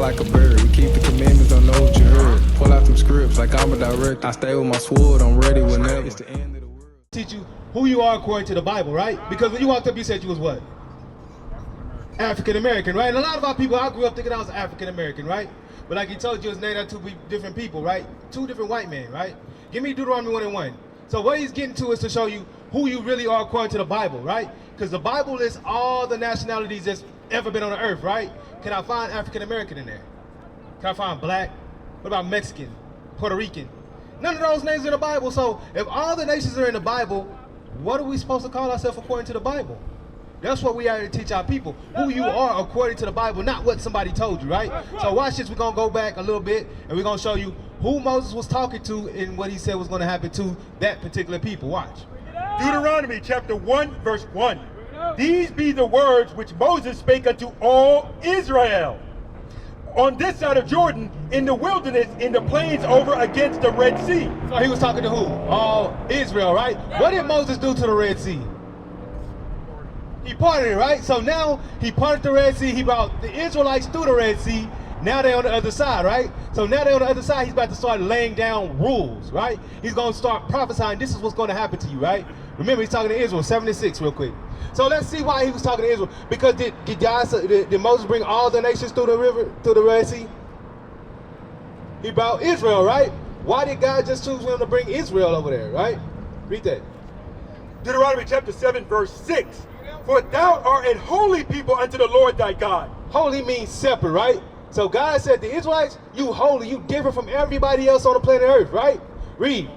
like a bird. We keep the commandments, don't know what you heard. Pull out them scripts like I'm a direct. I stay with my sword, I'm ready whenever. It's the end of the world. Teach you who you are according to the Bible, right? Because when you walked up, you said you was what? African American, right? And a lot of our people, I grew up thinking I was African American, right? But like he told you, it's named after two different people, right? Two different white men, right? Give me Deuteronomy 1:1. So what he's getting to is to show you who you really are according to the Bible, right? Because the Bible lists all the nationalities that's ever been on the earth, right? Can I find African American in there? Can I find black? What about Mexican, Puerto Rican? None of those names are in the Bible. So if all the nations are in the Bible, what are we supposed to call ourselves according to the Bible? That's what we are to teach our people. Who you are according to the Bible, not what somebody told you, right? So watch this. We're going to go back a little bit, and we're going to show you who Moses was talking to and what he said was going to happen to that particular people. Watch. Deuteronomy chapter 1, verse 1. These be the words which Moses spake unto all Israel on this side of Jordan, in the wilderness, in the plains over against the Red Sea. So he was talking to who? All Israel, right? What did Moses do to the Red Sea? He parted it, right? So now he parted the Red Sea. He brought the Israelites through the Red Sea. Now they're on the other side, right? So now they're on the other side. He's about to start laying down rules, right? He's going to start prophesying. This is what's going to happen to you, right? Remember, he's talking to Israel, 76 real quick. So let's see why he was talking to Israel. Because did Moses bring all the nations through the river, through the Red Sea? He brought Israel, right? Why did God just choose him to bring Israel over there, right? Read that. Deuteronomy chapter 7, verse 6. For thou art a holy people unto the Lord thy God. Holy means separate, right? So God said, the Israelites, you holy, you different from everybody else on the planet Earth, right? Read.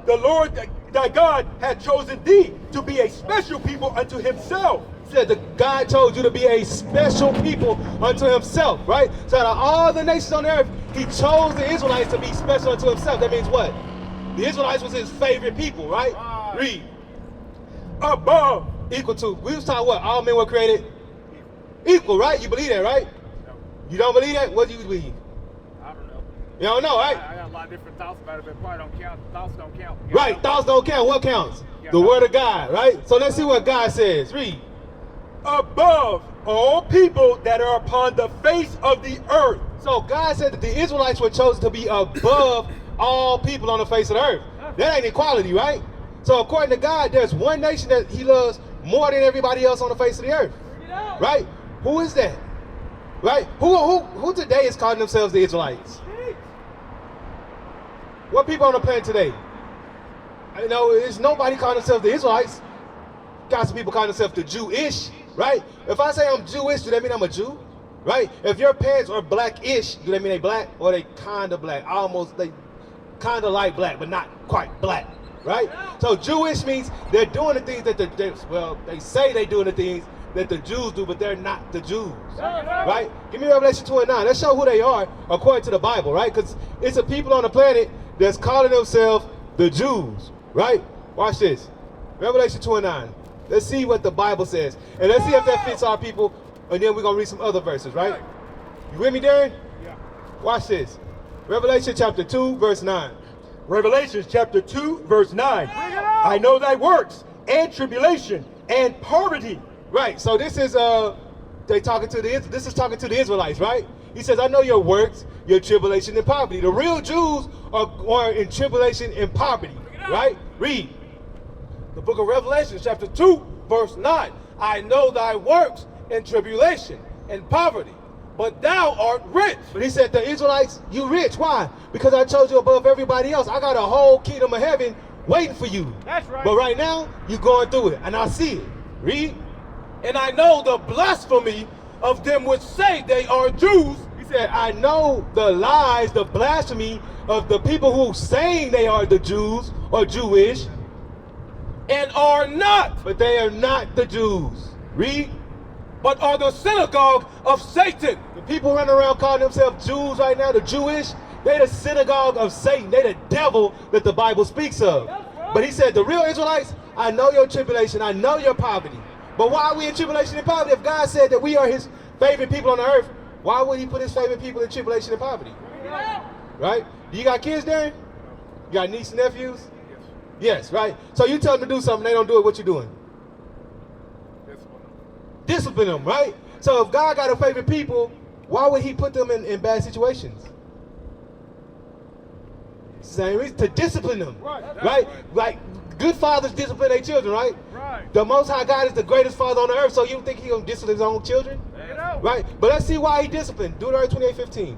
The Lord thy God had chosen thee to be a special people unto himself. Said the God told you to be a special people unto himself, right? So out of all the nations on the earth, he chose the Israelites to be special unto himself. That means what? The Israelites was his favorite people, right? Read. Above. Equal to. We was talking what? All men were created equal, right? You believe that, right? You don't believe that? What do you believe? I don't know. You don't know, right? I got a lot of different thoughts about it, but probably don't count. Thoughts don't count. Right, thoughts don't count. What counts? The word of God, right? So let's see what God says. Read. Above all people that are upon the face of the earth. So God said that the Israelites were chosen to be above all people on the face of the earth. That ain't equality, right? So according to God, there's one nation that he loves more than everybody else on the face of the earth. Right? Who is that? Right? Who today is calling themselves the Israelites? What people on the planet today? You know, there's nobody calling themselves the Israelites. Got some people calling themselves the Jewish, right? If I say I'm Jewish, do that mean I'm a Jew? Right? If your parents are blackish, do that mean they black? Or they kind of black? Almost, they kind of like black, but not quite black. Right? So Jewish means they're doing the things that they say they're doing the things that the Jews do, but they're not the Jews. Right? Give me Revelation 2:9. Let's show who they are according to the Bible, right? Because it's a people on the planet that's calling themselves the Jews. Right? Watch this. Revelation 2:9. Let's see what the Bible says. And let's see if that fits our people. And then we're going to read some other verses, right? You with me, Darren? Yeah. Watch this. Revelation chapter 2, verse 9. Revelation chapter 2, verse 9. I know thy works, and tribulation, and poverty. Right, so this is talking to the Israelites, right? He says, I know your works, your tribulation and poverty. The real Jews are in tribulation and poverty, right? Read. The book of Revelation, chapter 2, verse 9. I know thy works and tribulation and poverty, but thou art rich. But he said, the Israelites, you rich. Why? Because I chose you above everybody else. I got a whole kingdom of heaven waiting for you. That's right. But right now, you're going through it, and I see it. Read. And I know the blasphemy of them which say they are Jews. He said, I know the lies, the blasphemy of the people who saying they are the Jews or Jewish, And are not. but they are not the Jews. Read. But are the synagogue of Satan. The people running around calling themselves Jews right now, the Jewish, they the synagogue of Satan. They the devil that the Bible speaks of. But he said, the real Israelites, I know your tribulation, I know your poverty. But why are we in tribulation and poverty? If God said that we are his favorite people on the earth, why would he put his favorite people in tribulation and poverty? Right? Do you got kids, Darren? You got nieces and nephews? Yes, right? So you tell them to do something, they don't do it, what you doing? Discipline them, right? So if God got a favorite people, Why would he put them in bad situations? Same reason, to discipline them, right? Like good fathers discipline their children, right? The Most High God is the greatest father on the earth, so you think He's gonna discipline His own children, right? But let's see why He disciplined. Deuteronomy 28:15.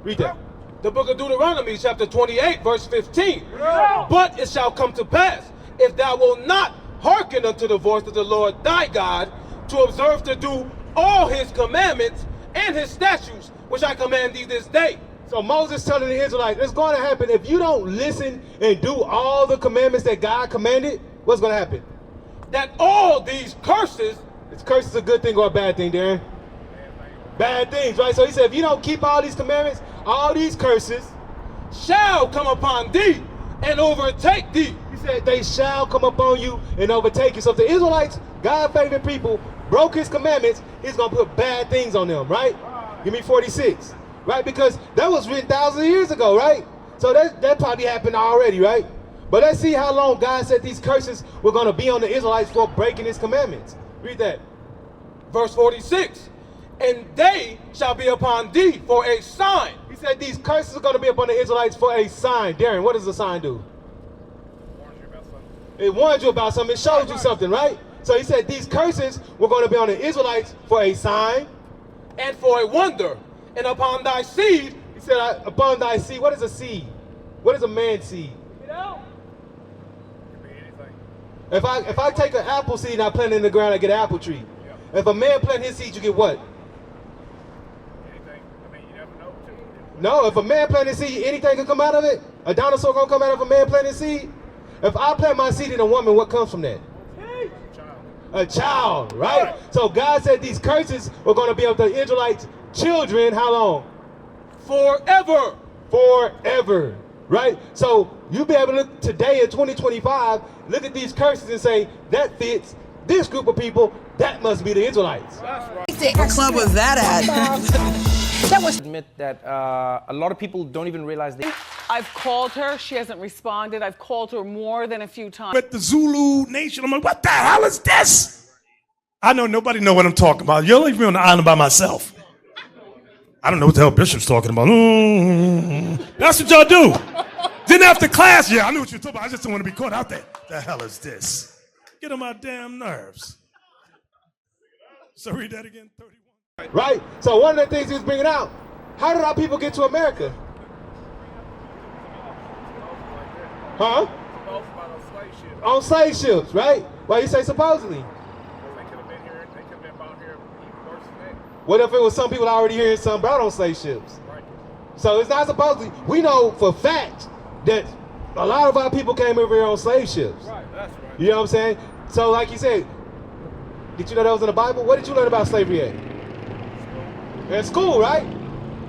Read that. The book of Deuteronomy, chapter 28, verse 15. But it shall come to pass, if thou wilt not hearken unto the voice of the Lord thy God, to observe to do all His commandments and His statutes, which I command thee this day. So Moses telling the Israelites, it's going to happen if you don't listen and do all the commandments that God commanded. What's going to happen? That all these curses, Is curses a good thing or a bad thing, Darren? Bad things, right? So he said, if you don't keep all these commandments, all these curses shall come upon thee and overtake thee. He said they shall come upon you and overtake you. So if the Israelites, God-favored people, broke His commandments, He's going to put bad things on them, right? Give me 46, right? Because that was written thousands of years ago, right? So that probably happened already, right? But let's see how long God said these curses were going to be on the Israelites for breaking His commandments. Read that. Verse 46. And they shall be upon thee for a sign. He said these curses are going to be upon the Israelites for a sign. Darren, what does the sign do? It warns you about something. It shows you something, right? So he said these curses were going to be on the Israelites for a sign. And for a wonder. And upon thy seed. He said, upon thy seed. What is a seed? What is a man's seed? If I take an apple seed and I plant it in the ground, I get an apple tree. If a man plant his seed, you get what? No, if a man plant his seed, anything can come out of it. A dinosaur gonna come out of a man planting seed. If I plant my seed in a woman, what comes from that? A child, right? So God said these curses were going to be of the Israelites' children. How long? Forever. Forever, right? So you be able to look today in 2025, look at these curses and say, that fits this group of people, that must be the Israelites. What club was that at? That was admit that a lot of people don't even realize they. I've called her. She hasn't responded. I've called her more than a few times. With the Zulu Nation, I'm like, what the hell is this? I know nobody know what I'm talking about. You'll leave me on the island by myself. I don't know what the hell Bishop's talking about. That's what y'all do. Then after class, yeah, I knew what you were talking about. I just don't want to be caught out there. The hell is this? Get on my damn nerves. So read that again, 31. Right? So one of the things he was bringing out, how did our people get to America? Huh? On slave ships, right? Why you say supposedly? They could have been here. They could have been out here even worse than that. What if it was some people already here and some brought on slave ships? Right. So it's not supposedly. We know for fact that a lot of our people came over here on slave ships. Right, that's right. You know what I'm saying? So like you said, did you know that was in the Bible? What did you learn about slavery at? In school, right?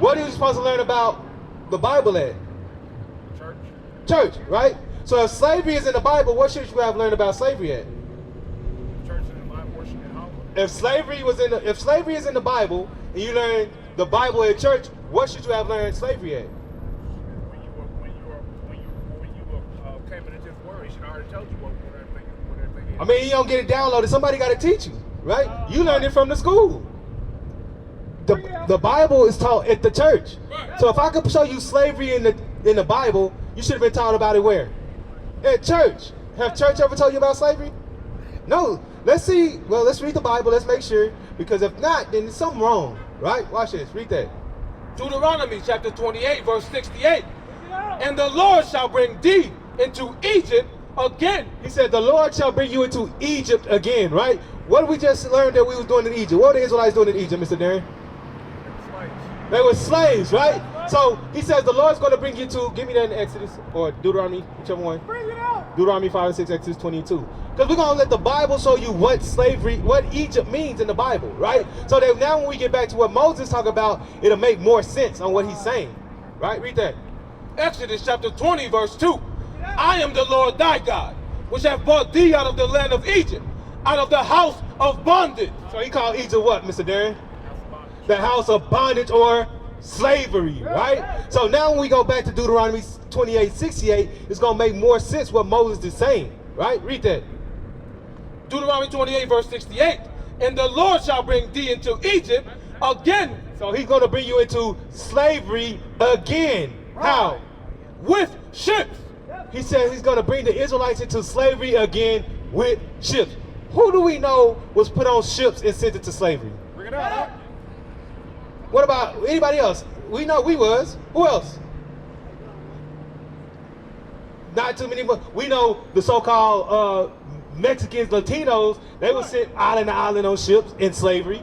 What are you supposed to learn about the Bible at? Church, right? So if slavery is in the Bible, what should you have learned about slavery at? Church and my worship at home. If slavery is in the Bible and you learn the Bible at church, what should you have learned slavery at? When you came into this world, he should have already told you what everything is. I mean, you don't get it downloaded. Somebody got to teach you, right? You learned it from the school. The Bible is taught at the church. So if I could show you slavery in the Bible, you should have been taught about it where? At church. Have church ever told you about slavery? No. Let's see. Well, let's read the Bible. Let's make sure. Because if not, then there's something wrong. Right? Watch this. Read that. Deuteronomy chapter 28, verse 68. And the Lord shall bring thee into Egypt again. He said, the Lord shall bring you into Egypt again, right? What did we just learn that we was doing in Egypt? What were the Israelites doing in Egypt, Mr. Darren? They were slaves, right? So he says the Lord's going to bring you to, give me that in Exodus or Deuteronomy, whichever one. Bring it out. Deuteronomy 5 and 6, Exodus 22. Because we're going to let the Bible show you what slavery, what Egypt means in the Bible, right? So that now when we get back to what Moses talked about, it'll make more sense on what he's saying, right? Read that. Exodus chapter 20, verse 2. I am the Lord thy God, which have brought thee out of the land of Egypt, out of the house of bondage. So he called Egypt what, Mr. Darren? The house of bondage or slavery, right? So now when we go back to Deuteronomy 28:68, it's going to make more sense what Moses is saying, right? Read that. Deuteronomy 28, verse 68. And the Lord shall bring thee into Egypt again So he's going to bring you into slavery again. How? With ships. He said he's going to bring the Israelites into slavery again with ships. Who do we know was put on ships and sent into slavery? Bring it out. What about anybody else? We know we was. Who else? Not too many. We know the so-called Mexicans, Latinos. They were sent island to island on ships in slavery.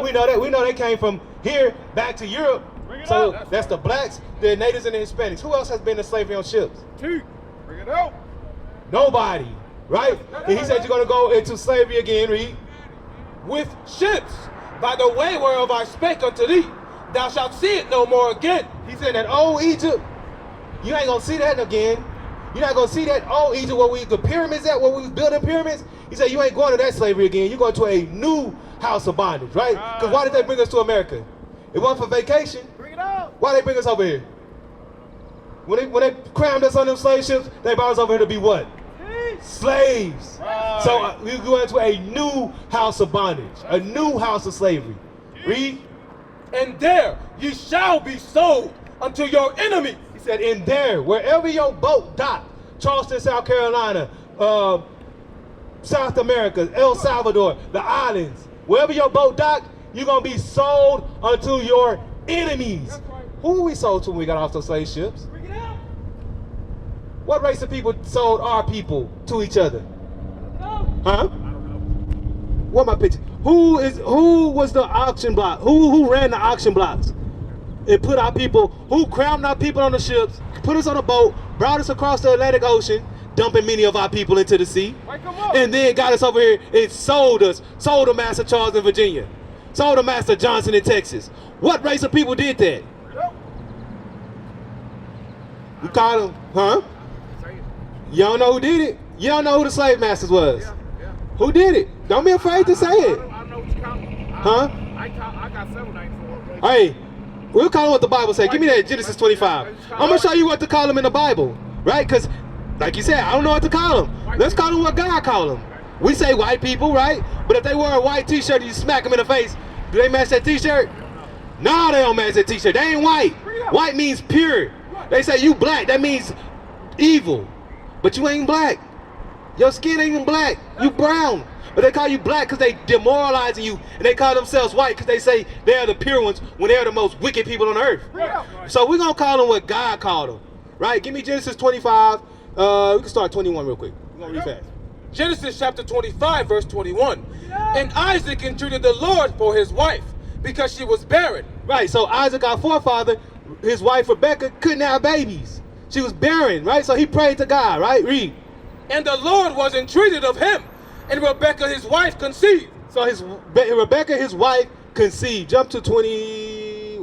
We know that. We know they came from here back to Europe. So that's the blacks, the natives, and the Hispanics. Who else has been in slavery on ships? Bring it out. Nobody, right? And he said you're going to go into slavery again, read. With ships. By the way whereof I spake unto thee, thou shalt see it no more again. He said that old Egypt, you ain't going to see that again. You're not going to see that old Egypt where the pyramids at, where we was building pyramids. He said you ain't going to that slavery again. You're going to a new house of bondage, right? Because why did they bring us to America? It wasn't for vacation. Bring it out. Why they bring us over here? When they crammed us on them slave ships, they brought us over here to be what? Slaves. Right. So we go into a new house of bondage, a new house of slavery. Read. And there ye shall be sold unto your enemies. He said, in there, wherever your boat docked, Charleston, South Carolina, South America, El Salvador, the islands, wherever your boat docked, you're going to be sold unto your enemies. Who we sold to when we got off those slave ships? What race of people sold our people to each other? Huh? What my picture? Who was the auction block? Who ran the auction blocks? And put our people, who crammed our people on the ships, put us on a boat, brought us across the Atlantic Ocean, dumping many of our people into the sea, and then got us over here and sold us, sold to Master Charles in Virginia, sold to Master Johnson in Texas. What race of people did that? You call them, huh? You don't know who did it? You don't know who the slave masters was? Who did it? Don't be afraid to say it. I know what you call them. Huh? I got several names for them. Hey, we'll call them what the Bible says. Give me that Genesis 25. I'm going to show you what to call them in the Bible, right? Because, like you said, I don't know what to call them. Let's call them what God called them. We say white people, right? But if they wear a white t-shirt and you smack them in the face, do they match that t-shirt? No, they don't match that t-shirt. They ain't white. White means pure. They say you black, that means evil. But you ain't black. Your skin ain't even black. You brown. But they call you black because they demoralizing you. And they call themselves white because they say they're the pure ones when they're the most wicked people on earth. So we're going to call them what God called them. Right? Give me Genesis 25. We can start 21 real quick. We're going to read fast. Genesis chapter 25, verse 21. And Isaac entreated the Lord for his wife because she was barren. Right, so Isaac, our forefather, his wife Rebecca, couldn't have babies. She was barren, right? So he prayed to God, right? Read. And the Lord was entreated of him, and Rebekah his wife conceived. So Rebecca his wife conceived. Jump to 23.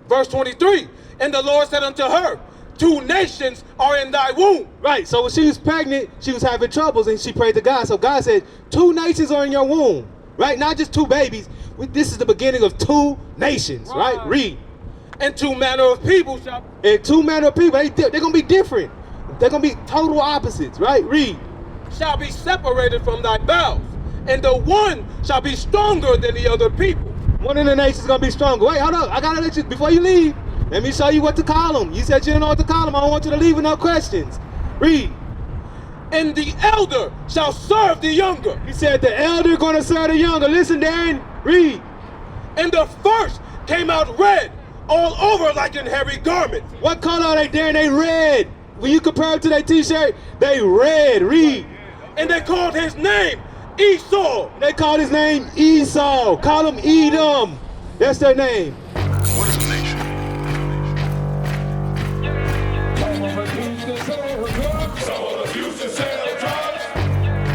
Verse 23. And the Lord said unto her, 2 nations are in thy womb. Right, so when she was pregnant, she was having troubles, and she prayed to God. So God said, 2 nations are in your womb, right? Not just 2 babies. This is the beginning of 2 nations, right? Read. And 2 manner of people shall... And 2 manner of people, they're going to be different. They're going to be total opposites, right? Read. Shall be separated from thy bowels, and the one shall be stronger than the other people. One of the nations is going to be stronger. Wait, hold up. I got to let you, before you leave, let me show you what to call them. You said you don't know what to call them. I don't want you to leave with no questions. Read. And the elder shall serve the younger. He said the elder going to serve the younger. Listen, Darren. Read. And the first came out red, all over like in hairy garments. What color are they, Darren? They red. When you compare them to their t-shirt, they red. Read. And they called his name Esau. They called his name Esau. Call him Edom. That's their name. What is a nation?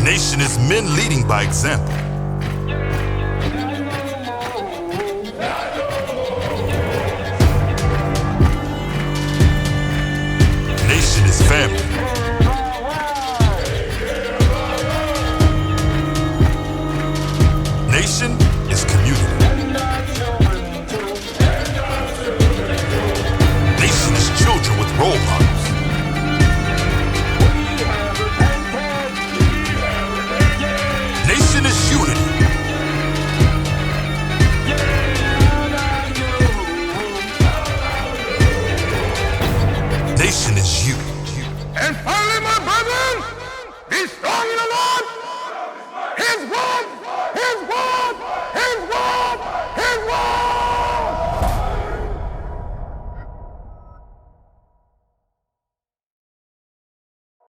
Nation is men leading by example. Nation is family. Nation is community. Nation is children with role models. Nation is unity. nation is